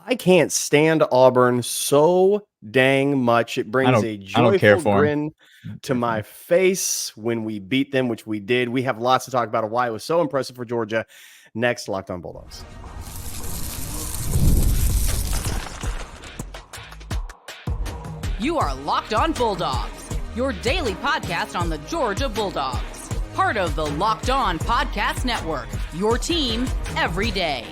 I can't stand Auburn so dang much. It brings a I don't care joyful for him. grin to my face when we beat them, which we did. We have lots to talk about why it was so impressive for Georgia. Next, Locked On Bulldogs. You are Locked On Bulldogs, your daily podcast on the Georgia Bulldogs. Part of the Locked On Podcast Network, your team every day.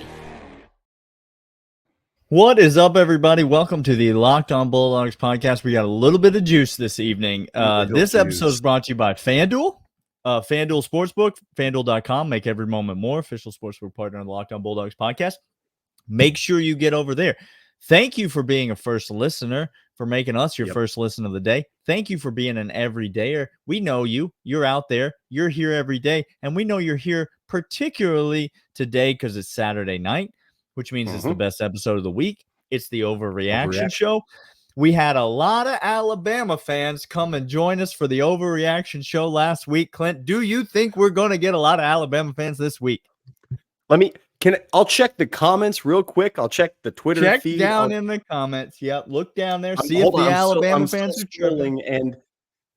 What is up, everybody? Welcome to the Locked On Bulldogs podcast. We got a little bit of juice this evening. This episode is brought to you by FanDuel. FanDuel Sportsbook, FanDuel.com. Make every moment more. Official sportsbook partner on the Locked On Bulldogs podcast. Make sure you get over there. Thank you for being a first listener, for making us your first listen of the day. Thank you for being an everydayer. We know you. You're out there. You're here every day. And we know you're here particularly today because it's Saturday night, which means it's the best episode of the week. It's the Overreaction Show. We had a lot of Alabama fans come and join us for the Overreaction Show last week. Clint, do you think we're going to get a lot of Alabama fans this week? I'll check the comments real quick. I'll check the Twitter feed. Down in the comments. Yep. Look down there. See if the Alabama fans are chirping. And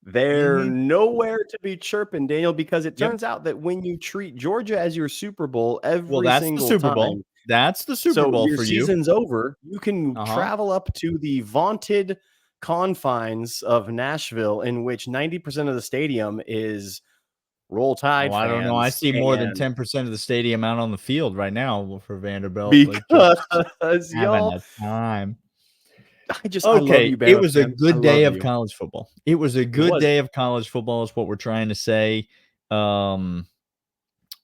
they're nowhere to be chirping, Daniel, because it turns out that when you treat Georgia as your Super Bowl that's the Super Bowl. That's the Super Bowl for you. Your season's over. You can travel up to the vaunted confines of Nashville, in which 90% of the stadium is Roll Tide fans. I don't know. I see more than 10% of the stadium out on the field right now for Vanderbilt. Because y'all having a time. I love you, it was a good day of college football. It was a good day of college football is what we're trying to say.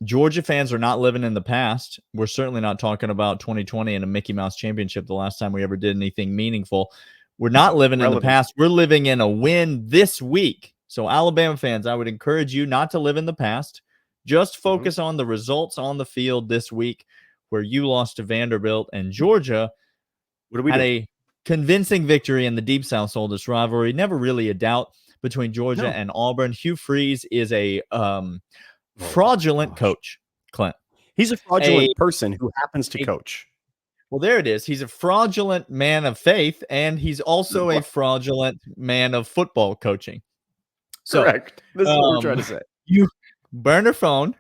Georgia fans are not living in the past. We're certainly not talking about 2020 and a Mickey Mouse championship, the last time we ever did anything meaningful. We're not living in the past. We're living in a win this week. So Alabama fans, I would encourage you not to live in the past. Just focus on the results on the field this week, where you lost to Vanderbilt and Georgia had a convincing victory in the Deep South's oldest rivalry. Never really a doubt between Georgia and Auburn. Hugh Freeze is a fraudulent coach, Clint. He's a fraudulent person who happens to coach. Well, there it is. He's a fraudulent man of faith, and he's also a fraudulent man of football coaching. So, correct. This is what we're trying to say. You burn a phone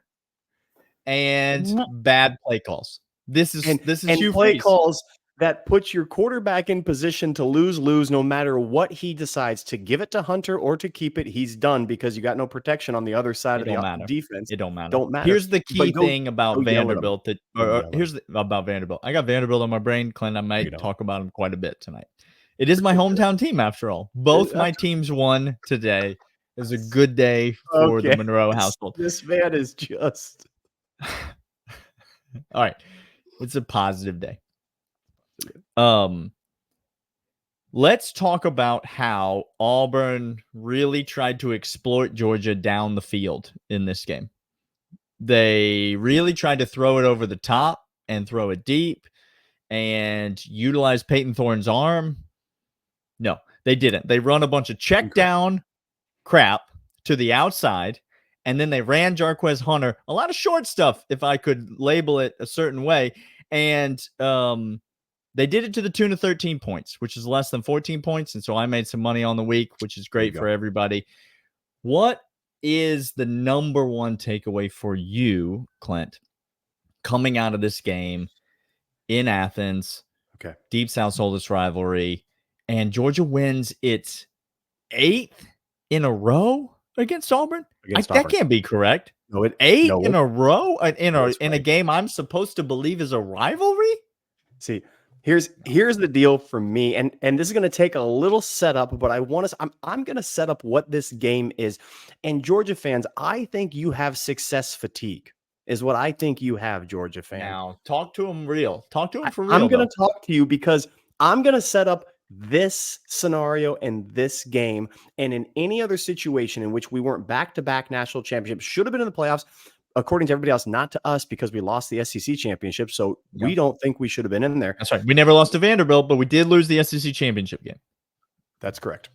and bad play calls. This is Hugh play Freeze. Calls that puts your quarterback in position to lose no matter what he decides to give it to Hunter or to keep it. He's done because you got no protection on the other side of the defense. It don't matter. Don't matter. Here's the key thing about Vanderbilt. About Vanderbilt. I got Vanderbilt on my brain. Clint, I might talk about him quite a bit tonight. It is my hometown team, after all. Both my teams won today. It was a good day for the Monroe household. This man is just... All right. It's a positive day. Let's talk about how Auburn really tried to exploit Georgia down the field in this game. They really tried to throw it over the top and throw it deep and utilize Peyton Thorne's arm. No, they didn't. They run a bunch of check down crap to the outside, and then they ran Jarquez Hunter. A lot of short stuff, if I could label it a certain way. And they did it to the tune of 13 points, which is less than 14 points. And so I made some money on the week, which is great for everybody. What is the number one takeaway for you, Clint, coming out of this game in Athens? Deep South's oldest rivalry, and Georgia wins its 8th in a row against Auburn? That can't be correct. No, in a row in a game I'm supposed to believe is a rivalry? See, here's the deal for me, and this is going to take a little setup, but I'm going to set up what this game is. And Georgia fans, I think you have success fatigue. Is what I think you have, Georgia fan. Now, talk to him real. Talk to him for real. I'm going to talk to you because I'm going to set up this scenario and this game, and in any other situation in which we weren't back-to-back national championships, should have been in the playoffs, according to everybody else, not to us, because we lost the SEC championship. So we don't think we should have been in there. That's right. We never lost to Vanderbilt, but we did lose the SEC championship game. That's correct.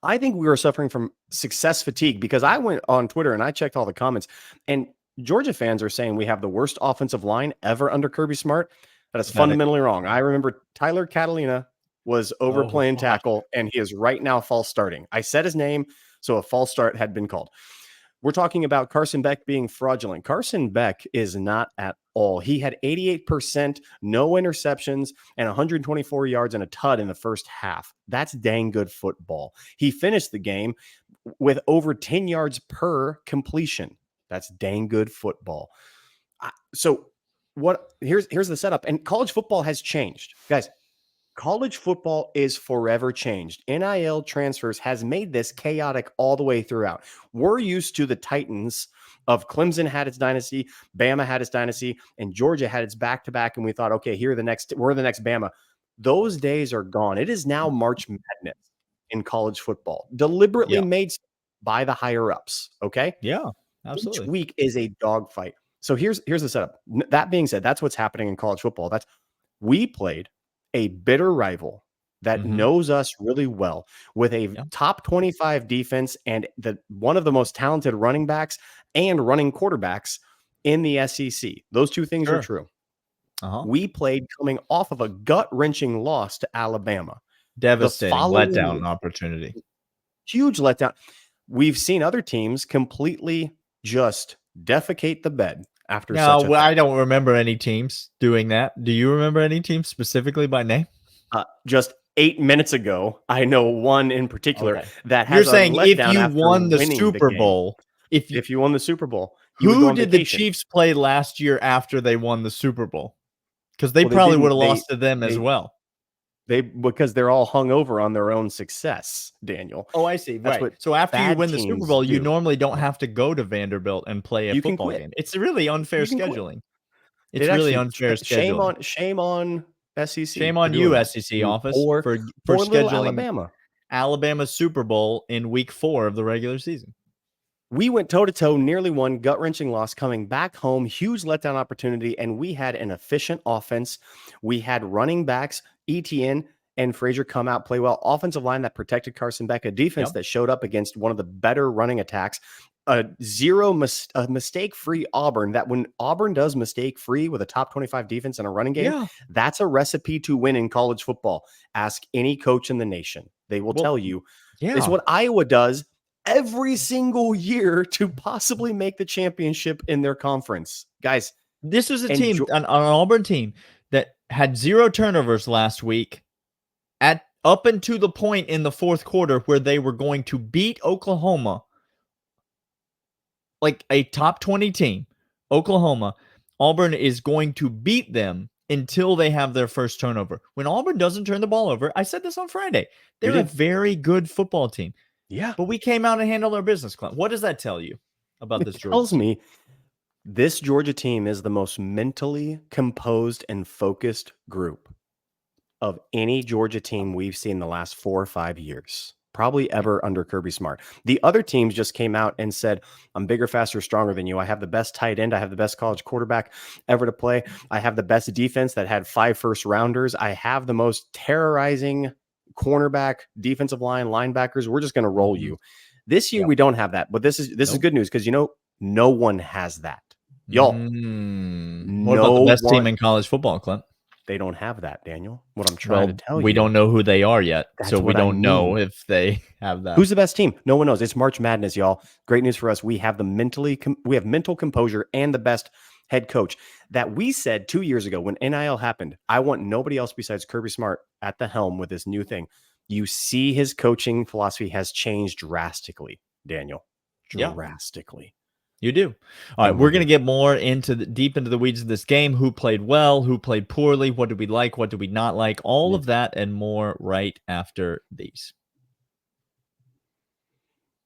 I think we were suffering from success fatigue because I went on Twitter and I checked all the comments, and Georgia fans are saying we have the worst offensive line ever under Kirby Smart. That is fundamentally wrong. I remember Tyler Catalina was overplaying tackle, and he is right now false starting. I said his name, so a false start had been called. We're talking about Carson Beck being fraudulent. Carson Beck is not at all. He had 88%, no interceptions, and 124 yards and a tud in the first half. That's dang good football. He finished the game with over 10 yards per completion. That's dang good football. So here's the setup. And college football has changed. Guys, college football is forever changed. NIL transfers has made this chaotic all the way throughout. We're used to the Titans of Clemson had its dynasty, Bama had its dynasty, and Georgia had its back-to-back, and we thought, okay, we're the next Bama. Those days are gone. It is now March Madness in college football, deliberately made by the higher-ups, okay? Yeah, absolutely. Each week is a dogfight. So here's the setup. That being said, that's what's happening in college football. We played a bitter rival that knows us really well with a top 25 defense and one of the most talented running backs and running quarterbacks in the SEC. Those two things are true. We played coming off of a gut-wrenching loss to Alabama. Devastating letdown opportunity. Huge letdown. We've seen other teams completely just defecate the bed after such a thing. I don't remember any teams doing that. Do you remember any teams specifically by name? Just 8 minutes ago, I know one in particular that has. You're saying if you won the Super Bowl, if you won the Super Bowl, who did the Chiefs play last year after they won the Super Bowl? Because they probably would have lost to them as well. Because they're all hung over on their own success, Daniel. Oh, I see. Right. So after you win the Super Bowl, you normally don't have to go to Vanderbilt and play a football game. It's really unfair scheduling. It's really unfair scheduling. Shame on SEC. Shame on you, SEC office, for scheduling Alabama's Super Bowl in week 4 of the regular season. We went toe-to-toe, nearly won, gut-wrenching loss, coming back home, huge letdown opportunity, and we had an efficient offense. We had running backs, Etienne and Frazier come out, play well, offensive line that protected Carson Beck, a defense that showed up against one of the better running attacks, a mistake-free Auburn, that when Auburn does mistake-free with a top 25 defense and a running game, that's a recipe to win in college football. Ask any coach in the nation. They will tell you. It's what Iowa does every single year to possibly make the championship in their conference. Guys, this was a team, an Auburn team that had 0 turnovers last week up until the point in the fourth quarter where they were going to beat Oklahoma, like a top 20 team. Oklahoma, Auburn is going to beat them until they have their first turnover. When Auburn doesn't turn the ball over, I said this on Friday, they're a very good football team. Yeah. But we came out and handled our business, Clint. What does that tell you about this Georgia team? It tells me this Georgia team is the most mentally composed and focused group of any Georgia team we've seen the last 4 or 5 years, probably ever under Kirby Smart. The other teams just came out and said, I'm bigger, faster, stronger than you. I have the best tight end. I have the best college quarterback ever to play. I have the best defense that had 5 first-rounders. I have the most terrorizing cornerback, defensive line, linebackers. We're just going to roll you. This year we don't have that, but this is good news because no one has that. Y'all. What about the best team in college football, Clint? They don't have that, Daniel. What I'm trying to tell you. We don't know who they are yet, so we don't know if they have that. Who's the best team? No one knows. It's March Madness, y'all. Great news for us. We have we have mental composure and the best head coach that we said 2 years ago when NIL happened. I want nobody else besides Kirby Smart at the helm with this new thing. You see his coaching philosophy has changed drastically, Daniel. Drastically. You do. All right, we're going to get more deep into the weeds of this game. Who played well? Who played poorly? What did we like? What did we not like? All of that and more right after these.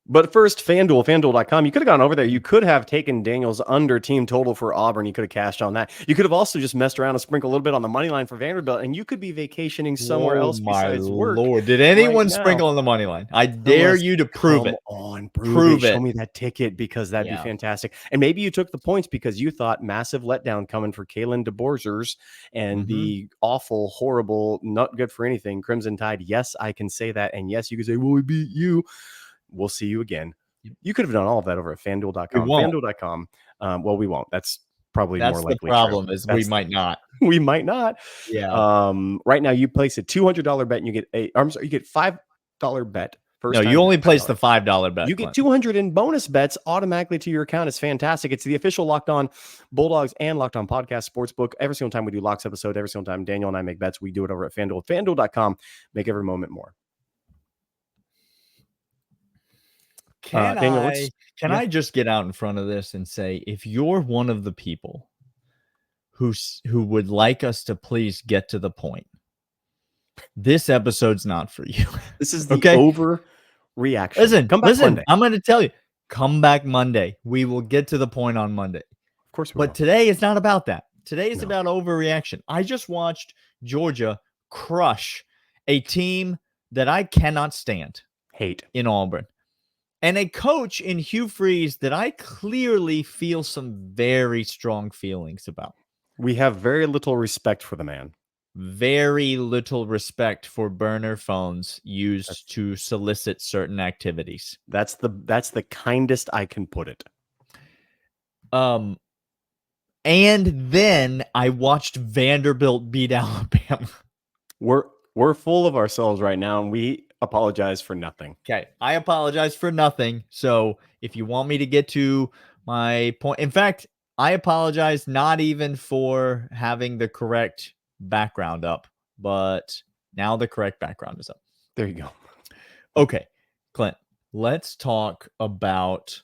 But first, FanDuel, FanDuel.com. You could have gone over there. You could have taken Daniel's under team total for Auburn. You could have cashed on that. You could have also just messed around and sprinkled a little bit on the money line for Vanderbilt, and you could be vacationing somewhere else besides work. Lord, did anyone sprinkle on the money line? I dare you to prove it. Prove it. Show me that ticket because that'd be fantastic. And maybe you took the points because you thought massive letdown coming for Kalen DeBorzers and the awful, horrible, not good for anything Crimson Tide. Yes, I can say that. And yes, you can say, well, we beat you. We'll see you again. You could have done all of that over at FanDuel.com. FanDuel.com. Well, we won't. That's probably That's more the likely problem true. is we might not. We might not. Yeah. Right now, you place a $200 bet and you get you get $5 bet. No, Time, you only place $5. the $5 bet. You get 200 in bonus bets automatically to your account. It's fantastic. It's the official Locked On Bulldogs and Locked On Podcast Sportsbook. Every single time we do Locks episode, every single time Daniel and I make bets, we do it over at FanDuel. FanDuel.com. Make every moment more. Can Daniel, I just get out in front of this and say, if you're one of the people who would like us to please get to the point, this episode's not for you. This is the okay? overreaction. Listen, Come back Monday. I'm going to tell you, come back Monday. We will get to the point on Monday. Of course we will. But today is not about that. Today is about overreaction. I just watched Georgia crush a team that I cannot stand. Hate. In Auburn. And a coach in Hugh Freeze that I clearly feel some very strong feelings about. We have very little respect for the man. Very little respect for burner phones used to solicit certain activities. That's the kindest I can put it. And then I watched Vanderbilt beat Alabama. We're full of ourselves right now, and we apologize for nothing. Okay, I apologize for nothing. So if you want me to get to my point, in fact, I apologize not even for having the correct background up, but now the correct background is up. There you go. Okay, Clint, let's talk about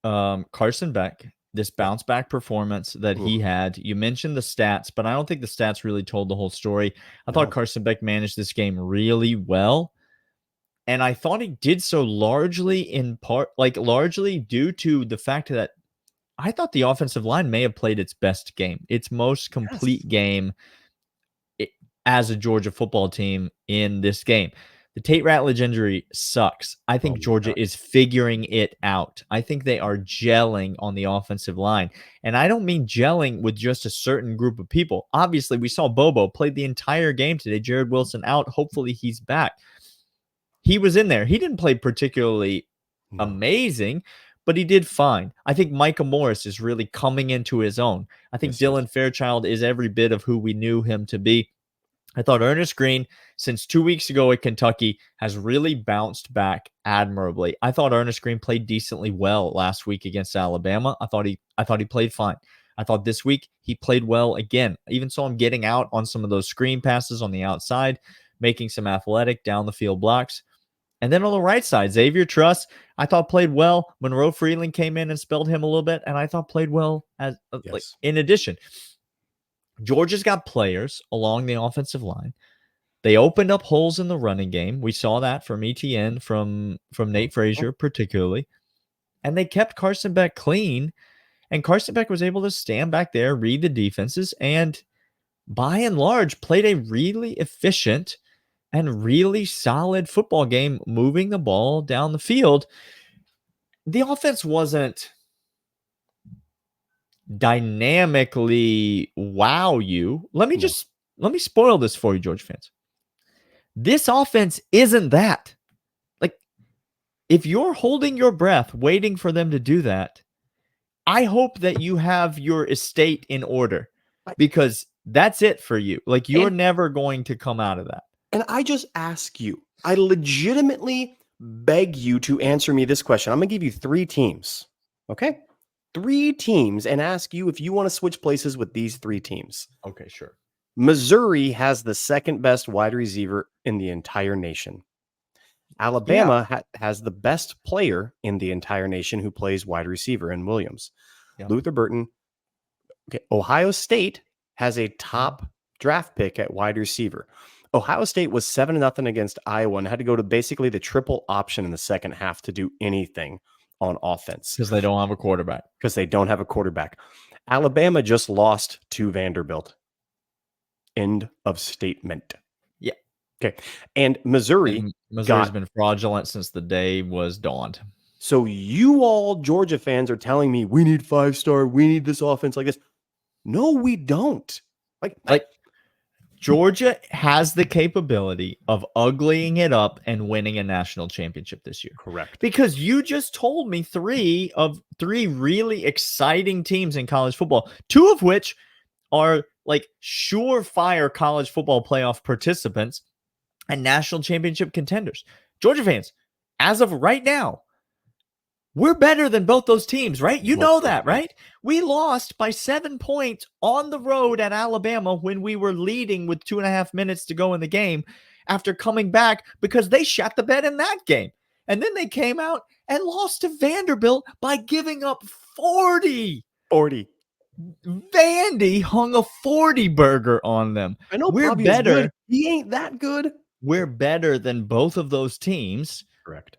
Carson Beck, this bounce back performance that he had. You mentioned the stats, but I don't think the stats really told the whole story. I thought Carson Beck managed this game really well. And I thought he did so largely due to the fact that I thought the offensive line may have played its best game, its most complete game as a Georgia football team in this game. The Tate Ratledge injury sucks. I think Georgia is figuring it out. I think they are gelling on the offensive line. And I don't mean gelling with just a certain group of people. Obviously, we saw Bobo played the entire game today. Jared Wilson out. Hopefully he's back. He was in there. He didn't play particularly amazing, but he did fine. I think Micah Morris is really coming into his own. I think Dylan Fairchild is every bit of who we knew him to be. I thought Ernest Green, since 2 weeks ago at Kentucky, has really bounced back admirably. I thought Ernest Green played decently well last week against Alabama. I thought he played fine. I thought this week he played well again. I even saw him getting out on some of those screen passes on the outside, making some athletic down the field blocks. And then on the right side, Xavier Truss, I thought played well. Monroe Freeland came in and spelled him a little bit, and I thought played well as in addition. Georgia's got players along the offensive line. They opened up holes in the running game. We saw that from ETN, from Nate Frazier particularly. And they kept Carson Beck clean. And Carson Beck was able to stand back there, read the defenses, and by and large played a really efficient and really solid football game, moving the ball down the field. The offense wasn't dynamically wow you. Let me spoil this for you, Georgia fans. This offense isn't that. Like, if you're holding your breath, waiting for them to do that, I hope that you have your estate in order, because that's it for you. Like, you're never going to come out of that. And I just ask you, I legitimately beg you to answer me this question. I'm going to give you 3 teams, okay? 3 teams, and ask you if you want to switch places with these 3 teams. Okay, sure. Missouri has the second best wide receiver in the entire nation. Alabama has the best player in the entire nation who plays wide receiver in Williams. Luther Burton. Okay, Ohio State has a top draft pick at wide receiver. Ohio State was 7-0 against Iowa and had to go to basically the triple option in the second half to do anything on offense. Because they don't have a quarterback. Alabama just lost to Vanderbilt. End of statement. Yeah. Okay. And Missouri's been fraudulent since the day was dawned. So you all Georgia fans are telling me we need 5-star, we need this offense like this. No, we don't. Like Georgia has the capability of uglying it up and winning a national championship this year. Correct. Because you just told me three really exciting teams in college football, two of which are like surefire college football playoff participants and national championship contenders. Georgia fans, as of right now, we're better than both those teams, right? You know that, right? We lost by 7 points on the road at Alabama when we were leading with 2.5 minutes to go in the game after coming back because they shot the bed in that game. And then they came out and lost to Vanderbilt by giving up 40. 40. Vandy hung a 40 burger on them. I know we're Bobby better. Is good. He ain't that good. We're better than both of those teams. Correct.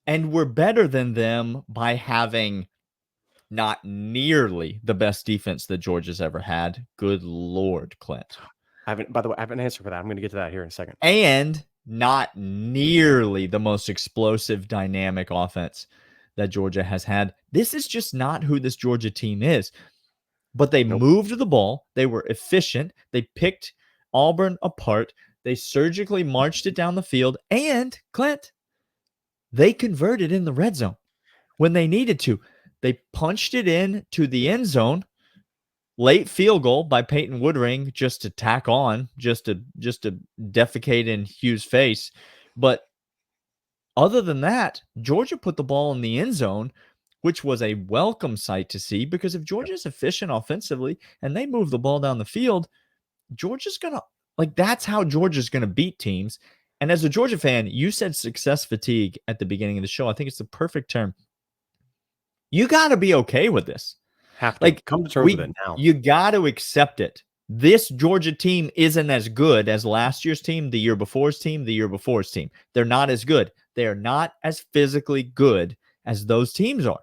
And we're better than them by having not nearly the best defense that Georgia's ever had. Good Lord, Clint. By the way, I have an answer for that. I'm going to get to that here in a second. And not nearly the most explosive, dynamic offense that Georgia has had. This is just not who this Georgia team is. But they moved the ball. They were efficient. They picked Auburn apart. They surgically marched it down the field. And, Clint, they converted in the red zone when they needed to. They punched it in to the end zone. Late field goal by Peyton Woodring just to tack on, just to defecate in Hugh's face. But other than that, Georgia put the ball in the end zone, which was a welcome sight to see because if Georgia's efficient offensively and they move the ball down the field, Georgia's going to, that's how Georgia's going to beat teams. And as a Georgia fan, you said success fatigue at the beginning of the show. I think it's the perfect term. You got to be okay with this. Have to come to terms with it now. You got to accept it. This Georgia team isn't as good as last year's team, the year before's team, the year before's team. They're not as good. They are not as physically good as those teams are.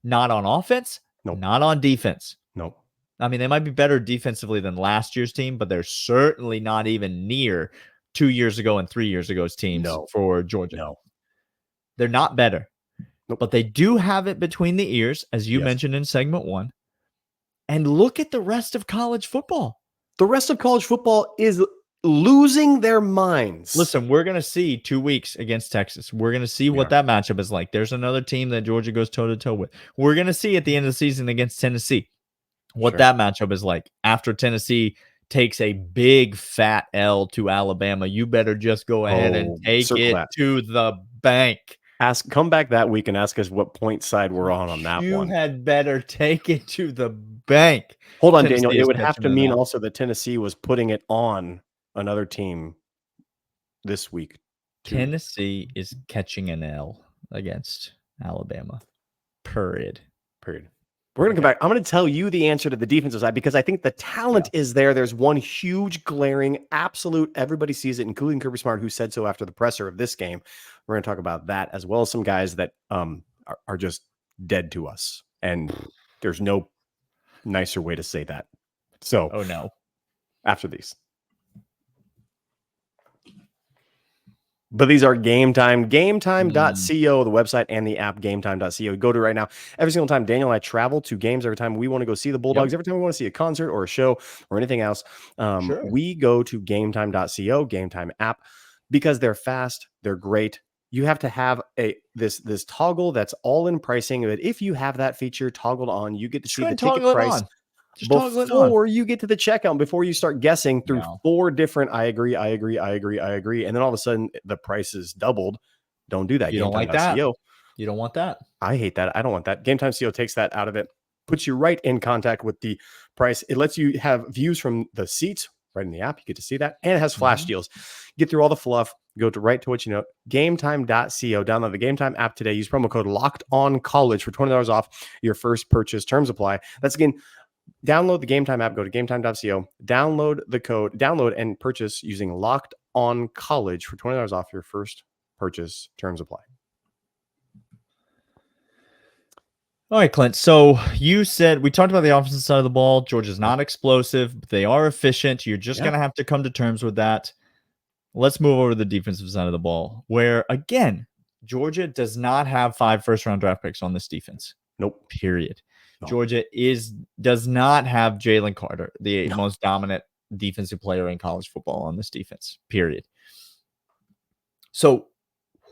Not on offense, not on defense. Nope. I mean, they might be better defensively than last year's team, but they're certainly not even near 2 years ago and 3 years ago's teams for Georgia. No. They're not better. Nope. But they do have it between the ears, as you mentioned in segment 1. And look at the rest of college football. The rest of college football is losing their minds. Listen, we're going to see 2 weeks against Texas. We're going to see what that matchup is like. There's another team that Georgia goes toe-to-toe with. We're going to see at the end of the season against Tennessee what that matchup is like. After Tennessee takes a big fat L to Alabama, you better just go ahead and take it to the bank. Come back that week and ask us what point side we're on that one. You had better take it to the bank. Hold on, Daniel. It would have to mean also that Tennessee was putting it on another team this week. Tennessee is catching an L against Alabama. Period. We're going to come back. I'm going to tell you the answer to the defensive side because I think the talent is there. There's one huge, glaring, absolute, everybody sees it, including Kirby Smart, who said so after the presser of this game. We're going to talk about that as well as some guys that are just dead to us. And there's no nicer way to say that. So, after these. But these are Gametime, gametime.co, the website and the app, gametime.co. Go to right now. Every single time Daniel and I travel to games, every time we want to go see the Bulldogs, every time we want to see a concert or a show or anything else, we go to gametime.co, Gametime app, because they're fast, they're great. You have to have this toggle that's all in pricing. But if you have that feature toggled on, you get to see the ticket price before you get to the checkout, before you start guessing through 4 different I agree. And then all of a sudden the price is doubled. Don't do that. You don't like that. You don't want that. I hate that. I don't want that. Gametime.co takes that out of it, puts you right in contact with the price. It lets you have views from the seats right in the app. You get to see that. And it has flash deals. Get through all the fluff. Go to right to what you know. Gametime.co. Download the Gametime app today. Use promo code LOCKEDONCollege for $20 off your first purchase. Terms apply. That's again. Download the Gametime app. Go to gametime.co. Download and purchase using Locked On College for $20 off your first purchase. Terms apply. All right, Clint. So you said we talked about the offensive side of the ball. Georgia's not explosive, but they are efficient. You're just going to have to come to terms with that. Let's move over to the defensive side of the ball, where again, Georgia does not have 5 first-round draft picks on this defense. Nope. Period. Georgia does not have Jalen Carter, the most dominant defensive player in college football on this defense, period. So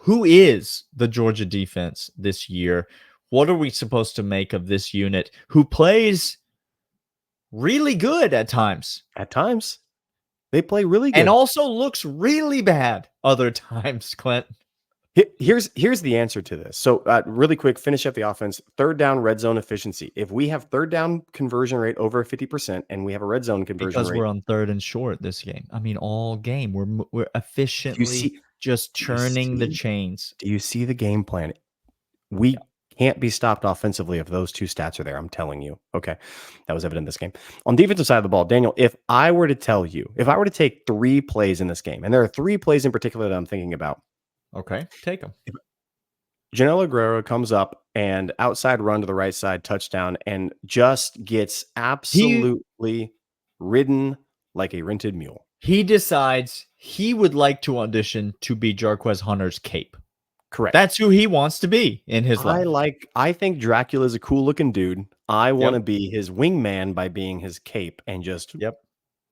who is the Georgia defense this year? What are we supposed to make of this unit who plays really good at times? At times, they play really good. And also looks really bad other times, Clint. Here's the answer to this. So really quick, finish up the offense. Third down red zone efficiency. If we have third down conversion rate over 50% and we have a red zone conversion because rate. we're on third and short this game. I mean, all game we're efficiently just churning the chains. Do you see the game plan? We can't be stopped offensively if those two stats are there. I'm telling you. Okay. That was evident in this game. On defensive side of the ball, Daniel, if I were to take 3 plays in this game, and there are 3 plays in particular that I'm thinking about. Okay, take them. Janelle Aguero comes up and outside run to the right side, touchdown, and just gets absolutely ridden like a rented mule. He decides he would like to audition to be Jarquez Hunter's cape. Correct. That's who he wants to be in his life. I think Dracula is a cool looking dude. I want to be his wingman by being his cape and just. Yep.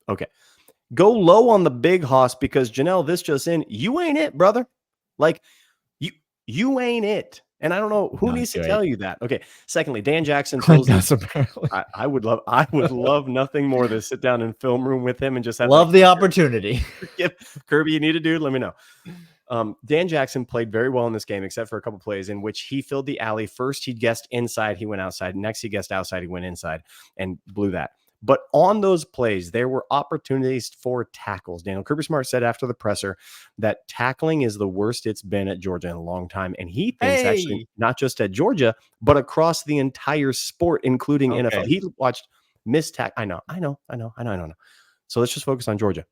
Okay. Go low on the big hoss because Janelle, this just in, you ain't it, brother. Like you ain't it. And I don't know who needs to tell you that. Okay. Secondly, Dan Jackson fills apparently. I would love nothing more than sit down in film room with him and just have the opportunity. Kirby, you need a dude, let me know. Dan Jackson played very well in this game, except for a couple plays in which he filled the alley. First, he guessed inside, he went outside. Next, he guessed outside, he went inside and blew that. But on those plays, there were opportunities for tackles. Daniel Kirby Smart said after the presser that tackling is the worst it's been at Georgia in a long time. And he thinks actually not just at Georgia, but across the entire sport, including NFL. He watched missed tackle. I know. So let's just focus on Georgia.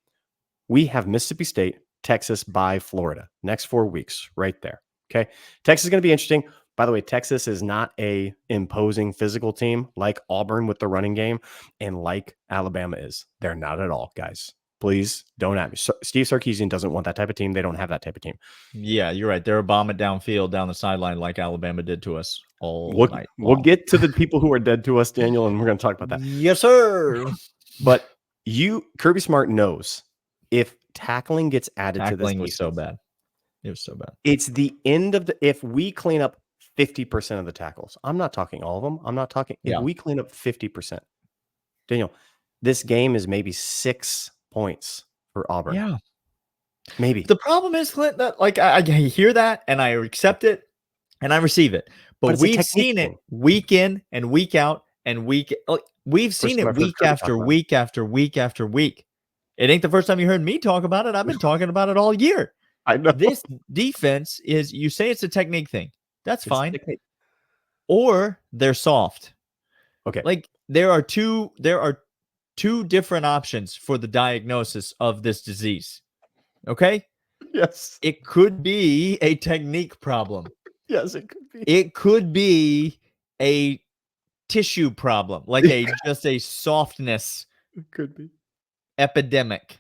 We have Mississippi State, Texas by Florida. Next 4 weeks right there. Okay. Texas is going to be interesting. By the way, Texas is not a imposing physical team like Auburn with the running game and like Alabama is. They're not at all, guys. Please don't at me. Steve Sarkisian doesn't want that type of team. They don't have that type of team. Yeah, you're right. They're a bomb it downfield, down the sideline like Alabama did to us all night long. We'll get to the people who are dead to us, Daniel, and we're going to talk about that. Yes, sir. But Kirby Smart knows if tackling gets added to this defense, was so bad. It was so bad. It's the end of if we clean up 50% of the tackles. I'm not talking all of them. I'm not talking. If we clean up 50%, Daniel, this game is maybe 6 points for Auburn. Yeah. Maybe. The problem is, Clint, that like I hear that and I accept it and I receive it. But we've seen it week in and week out and we've seen it week after week after week after week. It ain't the first time you heard me talk about it. I've been talking about it all year. I know. This defense is, you say it's a technique thing. That's fine. Or they're soft. Okay. Like there are two different options for the diagnosis of this disease. Okay? Yes. It could be a technique problem. Yes, it could be. It could be a tissue problem, like just a softness. It could be epidemic.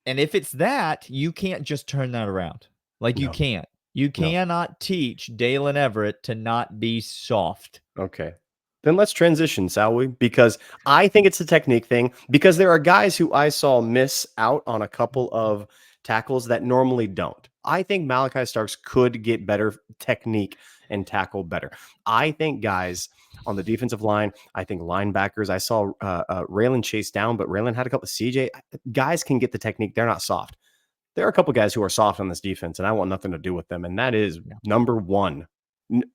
And if it's that, you can't just turn that around. Like you can't. You cannot teach Dalen Everett to not be soft. Okay. Then let's transition, shall we? Because I think it's a technique thing. Because there are guys who I saw miss out on a couple of tackles that normally don't. I think Malachi Starks could get better technique and tackle better. I think guys on the defensive line, I think linebackers, I saw Raylan chase down, but Raylan had a couple of CJ. Guys can get the technique. They're not soft. There are a couple guys who are soft on this defense, and I want nothing to do with them. And that is number one,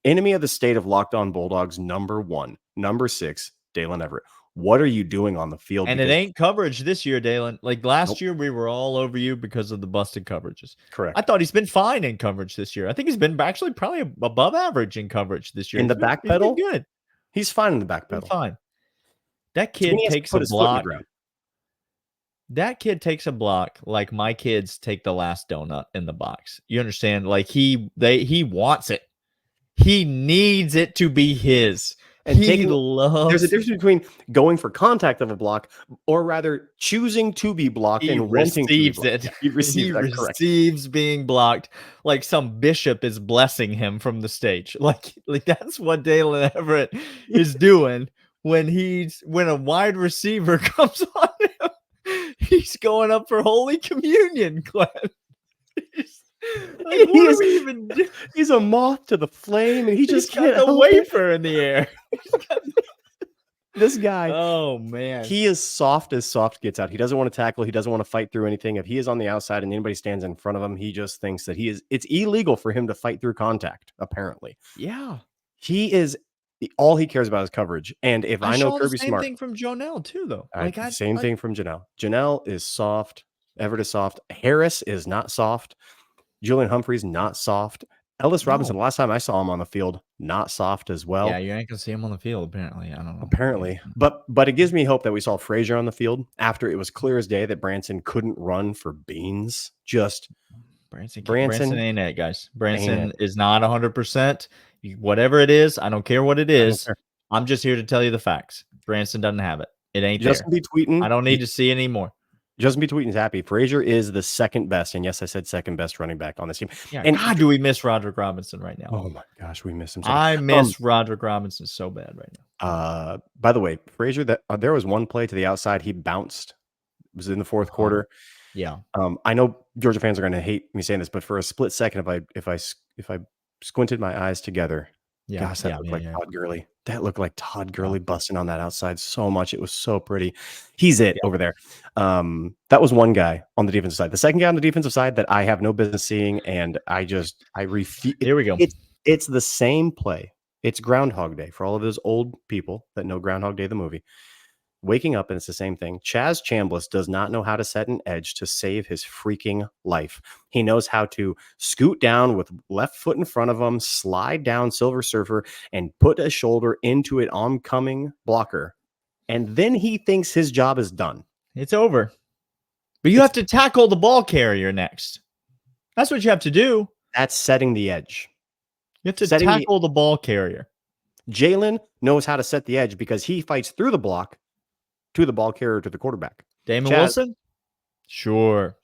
enemy of the state of Locked On Bulldogs, number 1, number 6, Dalen Everett. What are you doing on the field? And it ain't coverage this year, Dalen. Like last year, we were all over you because of the busted coverages. Correct. I thought he's been fine in coverage this year. I think he's been actually probably above average in coverage this year. In the back pedal? He's been good. He's fine in the back pedal. Fine. That kid takes a block. That kid takes a block like my kids take the last donut in the box. You understand? Like he wants it. He needs it to be his. And there's a difference between going for contact of a block or rather choosing to be blocked and wanting to be blocked. He receives being blocked like some bishop is blessing him from the stage. Like that's what Dalen Everett is doing when a wide receiver comes on him. He's going up for Holy Communion, Clint. Like, what are we even doing? He's a moth to the flame, and he just He's can't got the help it. wafer in the air. This guy, Oh man, he is soft as soft gets out. He doesn't want to tackle. He doesn't want to fight through anything. If he is on the outside and anybody stands in front of him, he just thinks that it's illegal for him to fight through contact, apparently. yeah. He is, all he cares about is coverage. And if I know saw Kirby the same Smart, thing from Jonelle too, though. same thing from Janelle. Janelle is soft. Everett is soft. Harris is not soft. Julian Humphreys, not soft. Ellis Robinson, last time I saw him on the field, not soft as well. Yeah, you ain't gonna see him on the field, apparently. I don't know. Apparently. But it gives me hope that we saw Frazier on the field after it was clear as day that Branson couldn't run for beans. Just Branson ain't it, guys. Branson is not 100%. Whatever it is, I don't care what it is. I'm just here to tell you the facts. Branson doesn't have it. It ain't Justin there. be tweeting. I don't need to see anymore. Justin B. Tweeting's happy. Frazier is the second best, and yes, I said second best running back on this team. Yeah, and God, do we miss Roderick Robinson right now? Oh my gosh, we miss him. I miss Roderick Robinson so bad right now. By the way, Frazier, that there was one play to the outside. He bounced. It was in the fourth quarter. Yeah. I know Georgia fans are going to hate me saying this, but for a split second, if I squinted my eyes together, gosh, that looked like Todd Gurley. That looked like Todd Gurley busting on that outside so much. It was so pretty. He's over there. That was one guy on the defensive side. The second guy on the defensive side that I have no business seeing, and I refuse. Here we go. It's the same play. It's Groundhog Day for all of those old people that know Groundhog Day, the movie. Waking up and it's the same thing. Chaz Chambliss does not know how to set an edge to save his freaking life. He knows how to scoot down with left foot in front of him, slide down Silver Surfer, and put a shoulder into an oncoming blocker. And then he thinks his job is done. It's over. But you have to tackle the ball carrier next. That's what you have to do. That's setting the edge. You have to tackle the ball carrier. Jalen knows how to set the edge because he fights through the block to the ball carrier to the quarterback. Damon Wilson? Sure.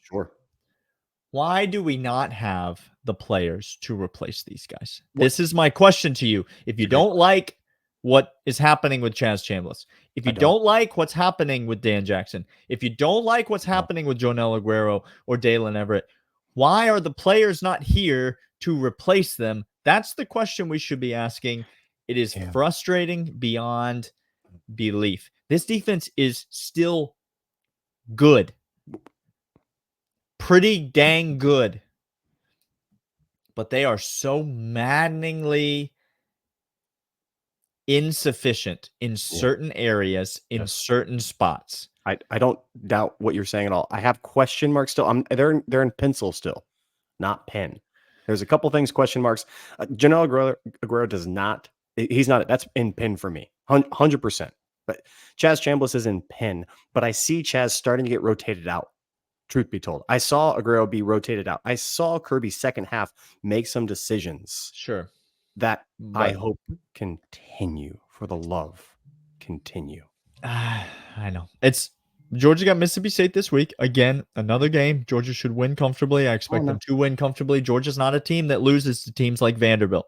Why do we not have the players to replace these guys? This is my question to you. If you don't like what is happening with Chaz Chambliss, if you don't like what's happening with Dan Jackson, if you don't like what's happening with Jonelle Aguero or Dalen Everett, why are the players not here to replace them? That's the question we should be asking. It is frustrating beyond belief. This defense is still good. Pretty dang good. But they are so maddeningly insufficient in certain areas, in certain spots. I don't doubt what you're saying at all. I have question marks still. They're in pencil still, not pen. There's a couple things, question marks. Jonelle Aguero does not. He's not. That's in pen for me, 100%. But Chaz Chambliss is in pen. But I see Chaz starting to get rotated out. Truth be told, I saw Aguero be rotated out. I saw Kirby second half make some decisions. Sure. That I hope continue. For the love, continue. I know. Georgia got Mississippi State this week. Again, another game. Georgia should win comfortably. I expect them to win comfortably. Georgia's not a team that loses to teams like Vanderbilt.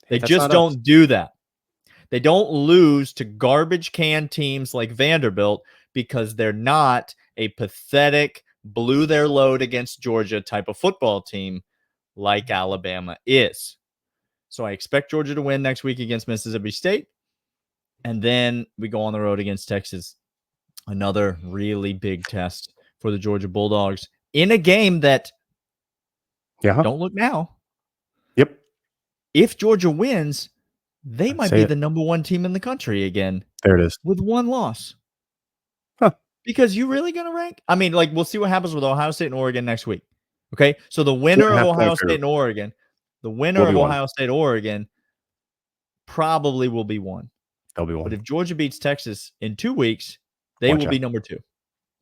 They just don't do that. They don't lose to garbage can teams like Vanderbilt because they're not a pathetic, blew their load against Georgia type of football team like Alabama is. So I expect Georgia to win next week against Mississippi State. And then we go on the road against Texas. Another really big test for the Georgia Bulldogs in a game that don't look now. Yep. If Georgia wins, they might be the number one team in the country again. There it is. With one loss. Because you really going to rank? I mean, we'll see what happens with Ohio State and Oregon next week. Okay? So the winner of Ohio State and Oregon, probably will be one. They'll be one. But if Georgia beats Texas in 2 weeks, they will be number two.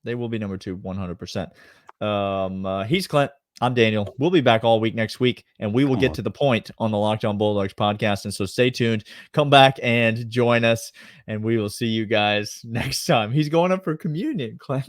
They will be number two, 100%. He's Clint. I'm Daniel. We'll be back all week next week, and we will get to the point on the Locked On Bulldogs podcast. And so stay tuned. Come back and join us, and we will see you guys next time. He's going up for communion, Clint.